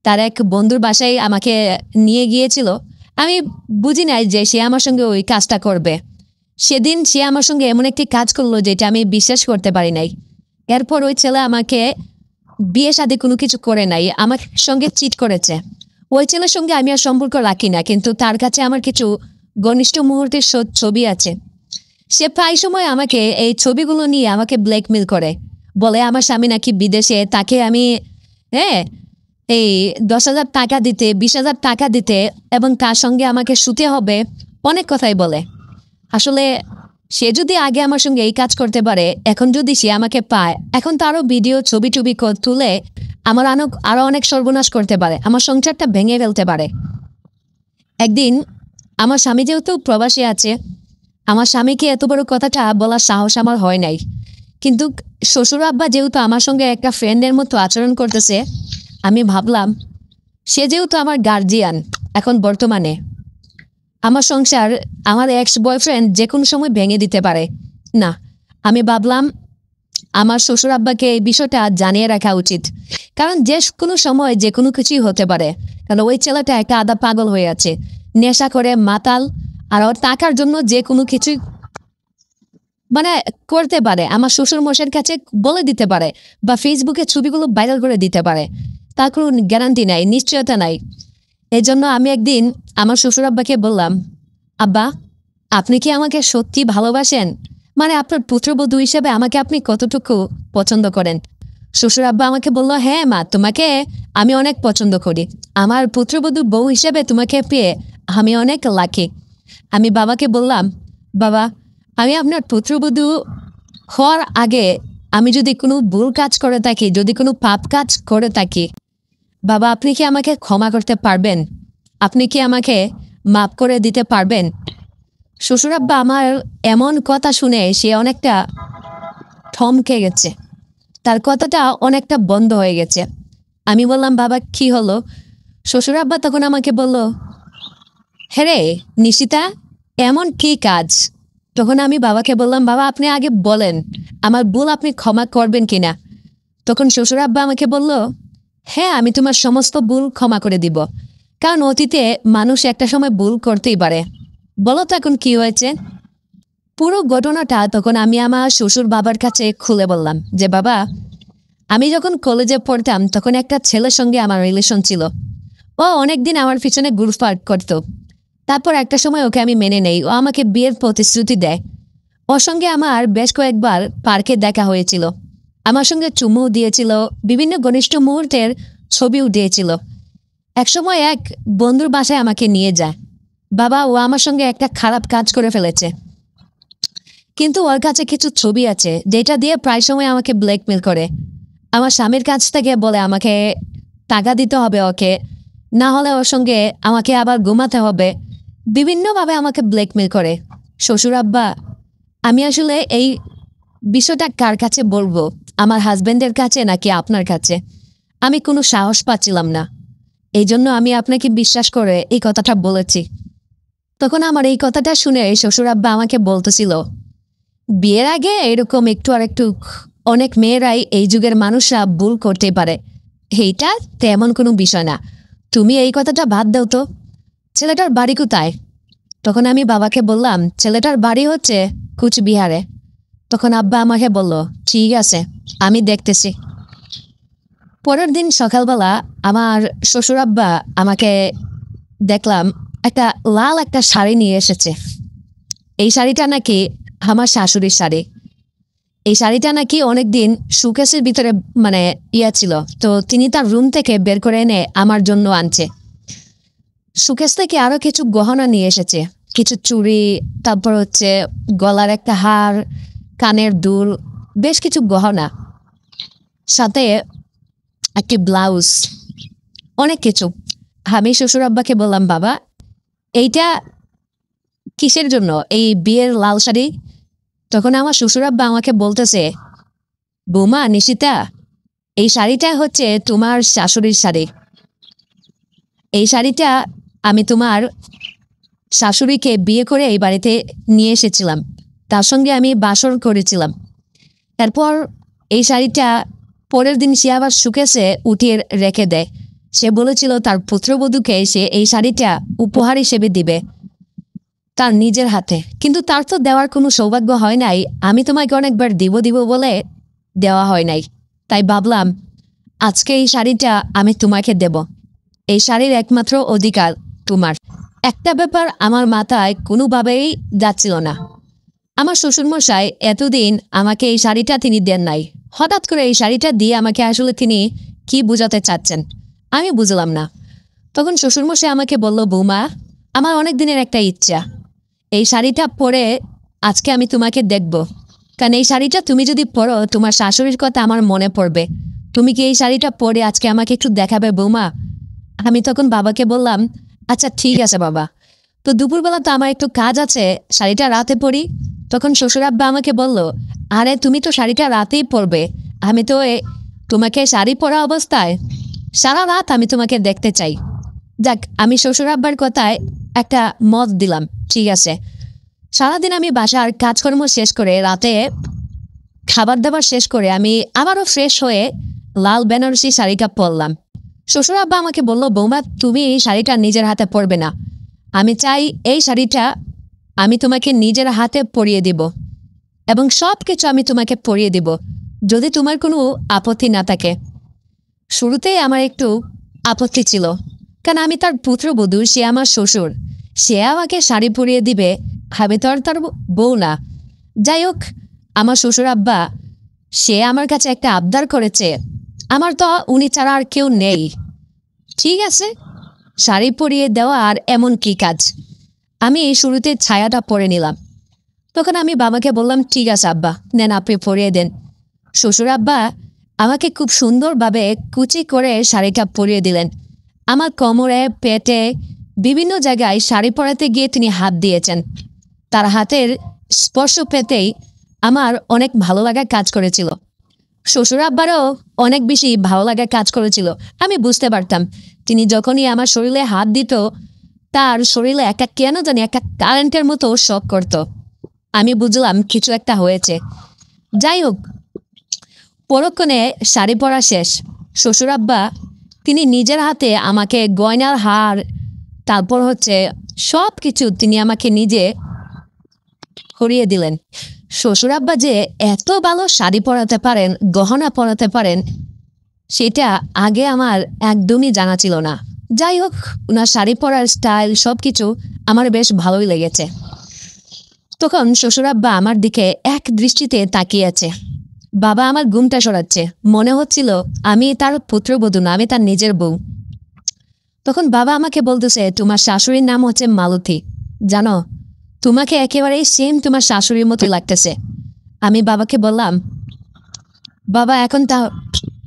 তার এক বন্ধুর বাসায় আমাকে নিয়ে গিয়েছিল। আমি বুঝি নাই যে সে আমার সঙ্গে ওই কাজটা করবে। সেদিন সে আমার সঙ্গে এমন একটি কাজ করলো যেটা আমি বিশ্বাস করতে পারি নাই। এরপর ওই ছেলে আমাকে বিয়ে শাদী কোনো কিছু করে নাই, আমার সঙ্গে চিট করেছে। ওই ছেলের সঙ্গে আমি আর সম্পর্ক রাখি না, কিন্তু তার কাছে আমার কিছু ঘনিষ্ঠ মুহূর্তের ছবি আছে। সে প্রায় সময় আমাকে এই ছবিগুলো নিয়ে আমাকে ব্ল্যাকমেল করে, বলে আমার স্বামী নাকি বিদেশে, তাকে আমি এই 10,000 টাকা দিতে, 20,000 টাকা দিতে, এবং তার সঙ্গে আমাকে শুতে হবে, অনেক কথাই বলে। আসলে সে যদি আগে আমার সঙ্গে এই কাজ করতে পারে, এখন যদি সে আমাকে পায়, এখন তারও ভিডিও ছবি তুলে আমার আরো অনেক সর্বনাশ করতে পারে, আমার সংসারটা ভেঙে ফেলতে পারে। একদিন আমার স্বামী যেহেতু প্রবাসী আছে, আমার স্বামীকে এত বড় কথাটা বলার সাহস আমার হয় নাই। কিন্তু শ্বশুর আব্বা যেহেতু আমার সঙ্গে একটা ফ্রেন্ডের মতো আচরণ করতেছে, আমি ভাবলাম সে যেহেতু আমার গার্জিয়ান, এখন বর্তমানে আমার সংসার আমার এক্স বয়ফ্রেন্ড যে কোনো সময় ভেঙে দিতে পারে না। আমি ভাবলাম আমার শ্বশুর আব্বাকে এই বিষয়টা জানিয়ে রাখা উচিত, কারণ যে কোনো সময় যে কোনো কিছুই হতে পারে। কারণ ওই ছেলেটা একটা আধা পাগল হয়ে আছে, নেশা করে মাতাল, আর ওর টাকার জন্য যে কোনো কিছুই করতে পারে। আমার শ্বশুর মশাইয়ের কাছে বলে দিতে পারে, বা ফেসবুকে ছবিগুলো ভাইরাল করে দিতে পারে, তার কোনো গ্যারান্টি নাই, নিশ্চয়তা নাই। এই জন্য আমি একদিন আমার শ্বশুর আব্বাকে বললাম, আব্বা, আপনি কি আমাকে সত্যি ভালোবাসেন? আপনার পুত্রবধূ হিসেবে আমাকে আপনি কতটুকু পছন্দ করেন? শ্বশুর আব্বা আমাকে বলল, হ্যাঁ মা, তোমাকে আমি অনেক পছন্দ করি, আমার পুত্রবধূ বউ হিসেবে তোমাকে পেয়ে আমি অনেক লাকি। আমি বাবাকে বললাম, বাবা, আমি আপনার পুত্রবধূ হওয়ার আগে আমি যদি কোনো ভুল কাজ করে থাকি, যদি কোনো পাপ কাজ করে থাকি, বাবা আপনি কি আমাকে ক্ষমা করতে পারবেন? আপনি কি আমাকে মাফ করে দিতে পারবেন? শ্বশুরাব্বা আমার এমন কথা শুনে সে অনেকটা থমকে গেছে, তার কথাটা অনেকটা বন্ধ হয়ে গেছে। আমি বললাম, বাবা কি হলো? শ্বশুরাব্বা তখন আমাকে বলল, হ্যাঁ নিশিতা, এমন কি কাজ? তখন আমি বাবাকে বললাম, বাবা আপনি আগে বলেন আমার ভুল আপনি ক্ষমা করবেন কিনা। তখন শ্বশুরাব্বা আমাকে বলল, হ্যাঁ আমি তোমার সমস্ত ভুল ক্ষমা করে দিব, কারণ অতীতে মানুষ একটা সময় ভুল করতেই পারে। বলো তো এখন কি হয়েছে? পুরো ঘটনাটা তখন আমি আমার শ্বশুর বাবার কাছে খুলে বললাম যে, বাবা আমি যখন কলেজে পড়তাম তখন একটা ছেলের সঙ্গে আমার রিলেশন ছিল। ও অনেকদিন আমার পিছনে ঘুরপাক করতো। তারপর একটা সময় ওকে আমি মেনে নেই, ও আমাকে বিয়ের প্রতিশ্রুতি দেয়। ওর সঙ্গে আমার বেশ কয়েকবার পার্কে দেখা হয়েছিল, আমার সঙ্গে চুমুও দিয়েছিল, বিভিন্ন ঘনিষ্ঠ মুহূর্তের ছবিও দিয়েছিল। একসময় এক বন্ধুর বাসায় আমাকে নিয়ে যায়। বাবা ও আমার সঙ্গে একটা খারাপ কাজ করে ফেলেছে, কিন্তু ওর কাছে কিছু ছবি আছে যেটা দিয়ে প্রায় সময় আমাকে ব্ল্যাকমেল করে। আমার স্বামীর কাছ থেকে বলে আমাকে টাকা দিতে হবে ওকে, না হলে ওর সঙ্গে আমাকে আবার ঘুমাতে হবে। বিভিন্নভাবে আমাকে ব্ল্যাকমেল করে। শ্বশুর আব্বা, আমি আসলে এই বিষয়টা কার কাছে বলবো, আমার হাজবেন্ডের কাছে নাকি আপনার কাছে? আমি কোনো সাহস পাচ্ছিলাম না, এই জন্য আমি আপনাকে বিশ্বাস করে এই কথাটা বলেছি। তখন আমার এই কথাটা শুনে শ্বশুর আব্বা আমাকে বলতেছিল, বিয়ের আগে এরকম একটু আর একটু অনেক মেয়েরাই এই যুগের মানুষরা ভুল করতে পারে, এইটা তেমন কোনো বিষয় না, তুমি এই কথাটা বাদ দাও তো। ছেলেটার বাড়ি কোথায়? তখন আমি বাবাকে বললাম, ছেলেটার বাড়ি হচ্ছে কুচবিহারে। তখন আব্বা আমাকে বলল, ঠিক আছে আমি দেখতেছি। পরের দিন সকালবেলা আমার শ্বশুর আব্বা আমাকে দেখলাম একটা লাল একটা শাড়ি নিয়ে এসেছে। এই শাড়িটা নাকি আমার শাশুড়ির শাড়ি। এই শাড়িটা নাকি অনেকদিন সুকেসের ভিতরে মানে ছিল, তো তিনি তার রুম থেকে বের করে এনে আমার জন্য আনছে। সুকেস থেকে আরো কিছু গহনা নিয়ে এসেছে, কিছু চুড়ি, তারপর হচ্ছে গলার একটা হার, কানের দুল, বেশ কিছু গহনা, সাথে একটি ব্লাউজ, অনেক কিছু। আমি শ্বশুর আব্বাকে বললাম, বাবা এইটা কিসের জন্য, এই বিয়ের লাল শাড়ি? তখন আমার শ্বশুর আব্বা আমাকে বলতেছে, বৌমা নিশিতা, এই শাড়িটা হচ্ছে তোমার শাশুড়ির শাড়ি। এই শাড়িটা আমি তোমার শাশুড়িকে বিয়ে করে এই বাড়িতে নিয়ে এসেছিলাম, তার সঙ্গে আমি বাসর করেছিলাম। তারপর এই শাড়িটা পরের দিন সে আবার শুকেছে উঠিয়ে রেখে দেয়। সে বলেছিল তার পুত্রবধূকে সে এই শাড়িটা উপহার হিসেবে দিবে তার নিজের হাতে, কিন্তু তার তো দেওয়ার কোনো সৌভাগ্য হয় নাই। আমি তোমাকে অনেকবার দিব দিব বলে দেওয়া হয় নাই, তাই ভাবলাম আজকে এই শাড়িটা আমি তোমাকে দেব। এই শাড়ির একমাত্র অধিকার তোমার। একটা ব্যাপার আমার মাথায় কোনোভাবেই যাচ্ছিল না, আমার শ্বশুরমশাই এতদিন আমাকে এই শাড়িটা তিনি দেন নাই, হঠাৎ করে এই শাড়িটা দিয়ে আমাকে আসলে তিনি কি বোঝাতে চাচ্ছেন আমি বুঝলাম না। তখন শ্বশুরমশাই আমাকে বলল, বৌমা আমার অনেক দিনের একটা ইচ্ছা, এই শাড়িটা পরে আজকে আমি তোমাকে দেখব, কারণ এই শাড়িটা তুমি যদি পরো তোমার শাশুড়ির কথা আমার মনে পড়বে। তুমি কি এই শাড়িটা পরে আজকে আমাকে একটু দেখাবে বৌমা? আমি তখন বাবাকে বললাম, আচ্ছা ঠিক আছে বাবা, তো দুপুরবেলা তো আমার একটু কাজ আছে, শাড়িটা রাতে পরি। তখন শ্বশুর আব্বা আমাকে বলল, আরে তুমি তো শাড়িটা রাতেই পরবে, আমি তো তোমাকে শাড়ি পরা অবস্থায় সারা রাত আমি তোমাকে দেখতে চাই। যাক, আমি শ্বশুর আব্বার কথায় একটা মত দিলাম, ঠিক আছে। সারাদিন আমি বাসার কাজকর্ম শেষ করে রাতে খাবার দাবার শেষ করে আমি আবারও ফ্রেশ হয়ে লাল বেনারসি শাড়িটা পরলাম। শ্বশুর আব্বা আমাকে বলল, বৌমা তুমি এই শাড়িটা নিজের হাতে পরবে না, আমি চাই এই শাড়িটা আমি তোমাকে নিজের হাতে পরিয়ে দিব এবং সব কিছু আমি তোমাকে পরিয়ে দিব, যদি তোমার কোনো আপত্তি না থাকে। শুরুতেই আমার একটু আপত্তি ছিল, কারণ আমি তার পুত্রবধূ, সে আমার শ্বশুর, সে আমাকে শাড়ি পরিয়ে দিবে, আমি তো আর তার বউ না। যাই হোক, আমার শ্বশুর আব্বা সে আমার কাছে একটা আবদার করেছে, আমার তো উনি ছাড়া আর কেউ নেই, ঠিক আছে শাড়ি পরিয়ে দেওয়া আর এমন কি কাজ। আমি শুরুতে ছায়াটা পরে নিলাম, তখন আমি বাবাকে বললাম, ঠিক আছে আব্বা, নেন আপনি পরিয়ে দেন। শ্বশুর আব্বা আমাকে খুব সুন্দরভাবে কুচি করে শাড়িটা পরিয়ে দিলেন। আমার কোমরে, পেটে, বিভিন্ন জায়গায় শাড়ি পরাতে গিয়ে তিনি হাত দিয়েছেন। তার হাতের স্পর্শ পেতেই আমার অনেক ভালো লাগা কাজ করেছিল। শ্বশুর আব্বারও অনেক বেশি ভালো লাগা কাজ করেছিল। আমি বুঝতে পারতাম তিনি যখনই আমার শরীরে হাত দিত, তার শরীরে একটা কেন জানি একটা কারেন্টের মতো শক করত। আমি বুঝলাম কিছু একটা হয়েছে। যাই হোক, পরক্ষণে শাড়ি পরা শেষ। শ্বশুর আব্বা তিনি নিজের হাতে আমাকে গয়নার হার, তারপর সব কিছু তিনি আমাকে নিজে করিয়ে দিলেন। শ্বশুর আব্বা যে এত ভালো শাড়ি পরাতে পারেন, গহনা পরাতে পারেন, সেটা আগে আমার একদমই জানা ছিল না। যাই হোক, ওনার শাড়ি পরার স্টাইল সব কিছু আমার বেশ ভালোই লেগেছে। তখন শ্বশুর আব্বা আমার দিকে এক দৃষ্টিতে তাকিয়ে আছে। বাবা আমার ঘুমটা সরাচ্ছে, মনে হচ্ছিল আমি তার পুত্রবধূ না, আমি তার নিজের বউ। তখন বাবা আমাকে বলতেছে, তোমার শাশুড়ির নাম হচ্ছে মালতী, জানো তোমাকে একেবারেই সেম তোমার শাশুড়ির মতো লাগতেছে। আমি বাবাকে বললাম, বাবা এখন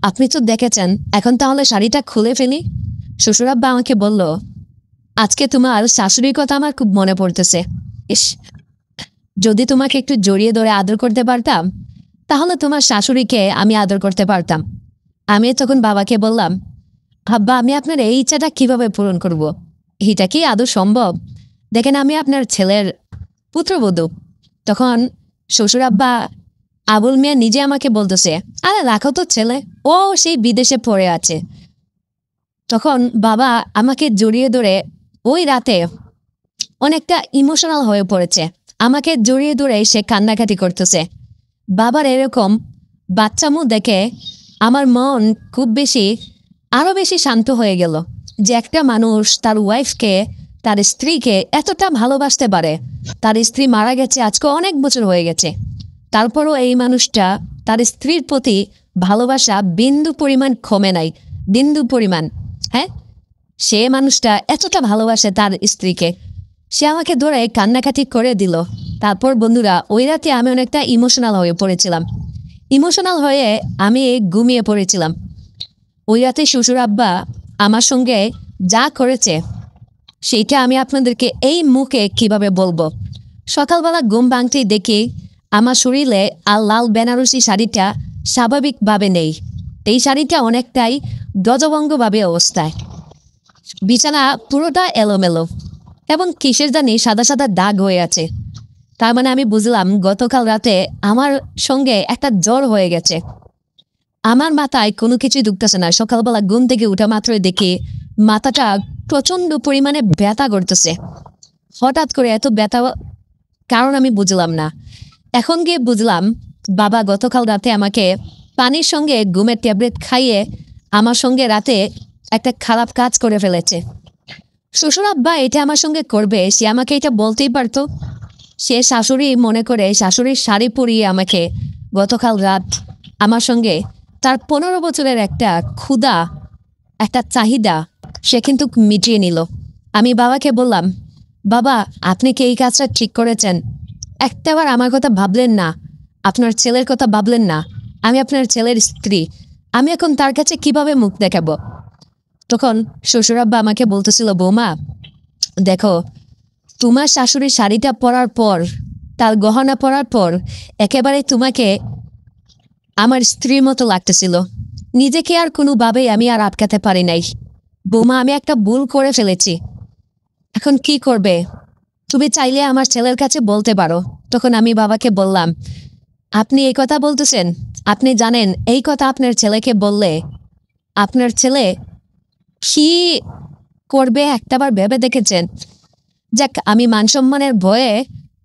আপনি তো দেখেছেন, এখন তাহলে শাড়িটা খুলে ফেলি। শ্বশুর আব্বা আমাকে বলল, আজকে তোমার শাশুড়ির কথা আমার খুব মনে পড়তেছে। ইস, যদি তোমাকে একটু জড়িয়ে ধরে আদর করতে পারতাম, তাহলে তোমার শাশুড়িকে আমি আদর করতে পারতাম। আমি তখন বাবাকে বললাম, আব্বা আমি আপনার এই ইচ্ছাটা কিভাবে পূরণ করব? এটা কি আদৌ সম্ভব? দেখেন আমি আপনার ছেলের পুত্রবধূ। তখন শ্বশুর আব্বা আবুল মিয়া নিজে আমাকে বলতেছে, আরে রাখো তো ছেলে, ও সেই বিদেশে পড়ে আছে। তখন বাবা আমাকে জড়িয়ে ধরে ওই রাতে অনেকটা ইমোশনাল হয়ে পড়েছে। আমাকে জড়িয়ে ধরে সে কান্নাকাটি করতেছে। বাবার এরকম বাচ্চামো দেখে আমার মন খুব বেশি আরো বেশি শান্ত হয়ে গেল, যে একটা মানুষ তার ওয়াইফকে, তার স্ত্রীকে এতটা ভালোবাসতে পারে। তার স্ত্রী মারা গেছে আজকে অনেক বছর হয়ে গেছে, তারপরও এই মানুষটা তার স্ত্রীর প্রতি ভালোবাসা বিন্দু পরিমাণ কমে নাই, বিন্দু পরিমাণ। হ্যাঁ, সে মানুষটা এতটা ভালোবাসে তার স্ত্রীকে। সে আমাকে ধরে কান্নাকাটি করে দিল। তারপর বন্ধুরা, ওই রাতে আমি অনেকটা ইমোশনাল হয়ে পড়েছিলাম। ইমোশনাল হয়ে আমি ঘুমিয়ে পড়েছিলাম। ওই রাতে শ্বশুর আব্বা আমার সঙ্গে যা করেছে সেইটা আমি আপনাদেরকে এই মুখে কিভাবে বলবো। সকালবেলা ঘুম ভাঙতেই দেখি আমার শরীরে আর লাল বেনারসি শাড়িটা স্বাভাবিকভাবে নেই। এই শাড়িটা অনেকটাই গজভঙ্গভাবে অবস্থায়। বিছানা পুরোটা এলোমেলো এবং কিসের জানি সাদা সাদা দাগ হয়ে আছে। তার মানে আমি বুঝলাম গতকাল রাতে আমার সঙ্গে একটা জ্বর হয়ে গেছে। আমার মাথায় কোনো কিছুই ঢুকতেছে না। সকালবেলা ঘুম থেকে উঠা মাত্রই দেখি মাথাটা প্রচন্ড পরিমাণে ব্যথা করতেছে। হঠাৎ করে এত ব্যথা কারণ আমি বুঝলাম না। এখন গিয়ে বুঝলাম বাবা গতকাল রাতে আমাকে পানির সঙ্গে ঘুমের ট্যাবলেট খাইয়ে আমার সঙ্গে রাতে একটা খারাপ কাজ করে ফেলেছে। শ্বশুর আব্বা এটা আমার সঙ্গে করবে, সে আমাকে এটা বলতেই পারতো। সে শাশুড়ি মনে করে শাশুড়ির শাড়ি পরিয়ে আমাকে গতকাল রাত আমার সঙ্গে তার 15 বছরের একটা ক্ষুধা, একটা চাহিদা সে কিন্তু মিটিয়ে নিল। আমি বাবাকে বললাম, বাবা আপনি কি এই কাজটা ঠিক করেছেন? একটাবার আমার কথা ভাবলেন না, আপনার ছেলের কথা ভাবলেন না। আমি আপনার ছেলের স্ত্রী, আমি এখন তার কাছে কিভাবে মুখ দেখাবো? তখন শ্বশুর আব্বা আমাকে বলতেছিল, বৌমা দেখো, তোমার শাশুড়ির শাড়িটা পরার পর, তার গহনা পরার পর একেবারে তোমাকে আমার স্ত্রীর মতো লাগতেছিল। নিজেকে আর কোনোভাবেই আমি আর আটকাতে পারি নাই। বৌমা আমি একটা ভুল করে ফেলেছি, এখন কি করবে? তুমি চাইলে আমার ছেলের কাছে বলতে পারো। তখন আমি বাবাকে বললাম, আপনি এই কথা বলতেছেন, আপনি জানেন এই কথা আপনার ছেলেকে বললে আপনার ছেলে কি করবে একটাবার ভেবে দেখেছেন? যাক, আমি মানসম্মানের ভয়ে,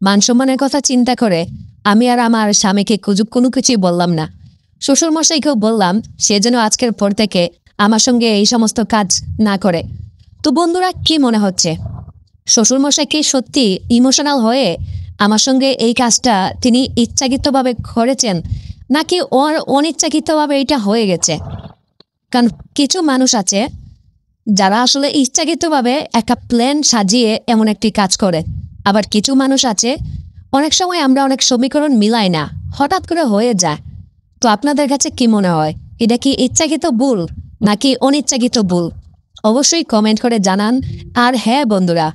মানসম্মানের কথা চিন্তা করে আমি আর আমার স্বামীকে কোনো কিছুই বললাম না। শ্বশুরমশাইকেও বললাম সে যেন আজকের পর থেকে আমার সঙ্গে এই সমস্ত কাজ না করে। তো বন্ধুরা, কি মনে হচ্ছে শ্বশুরমশাই কি সত্যি ইমোশনাল হয়ে আমার সঙ্গে এই কাজটা তিনি ইচ্ছাকৃতভাবে করেছেন, নাকি ওর অনিচ্ছাকৃতভাবে এটা হয়ে গেছে? কারণ কিছু মানুষ আছে যারা আসলে ইচ্ছাকৃতভাবে একটা প্ল্যান সাজিয়ে এমন একটি কাজ করে, আবার কিছু মানুষ আছে অনেক সময় আমরা অনেক সমীকরণ মিলাই না, হঠাৎ করে হয়ে যায়। তো আপনাদের কাছে কি মনে হয়, এটা কি ইচ্ছাকৃত ভুল নাকি অনিচ্ছাকৃত ভুল? অবশ্যই কমেন্ট করে জানান। আর হ্যাঁ বন্ধুরা,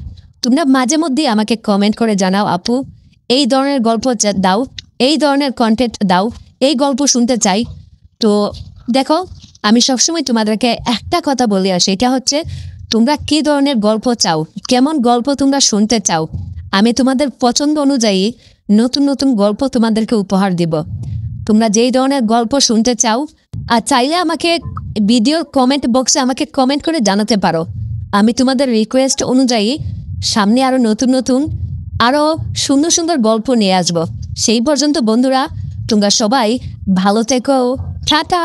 তোমরা মাঝে মধ্যে আমাকে কমেন্ট করে জানাও, আপু এই ধরনের গল্প দাও, এই ধরনের কন্টেন্ট দাও, এই গল্প শুনতে চাই। তো দেখো, আমি সবসময় তোমাদেরকে একটা কথা বলি আসি, এটা হচ্ছে তোমরা কী ধরনের গল্প চাও, কেমন গল্প তোমরা শুনতে চাও। আমি তোমাদের পছন্দ অনুযায়ী নতুন নতুন গল্প তোমাদেরকে উপহার দিব। তোমরা যেই ধরনের গল্প শুনতে চাও, আর চাইলে আমাকে ভিডিওর কমেন্ট বক্সে আমাকে কমেন্ট করে জানাতে পারো। আমি তোমাদের রিকোয়েস্ট অনুযায়ী সামনে আরও নতুন নতুন আরও সুন্দর সুন্দর গল্প নিয়ে আসবো। সেই পর্যন্ত বন্ধুরা, তোমরা সবাই ভালো থেকো। টাটা।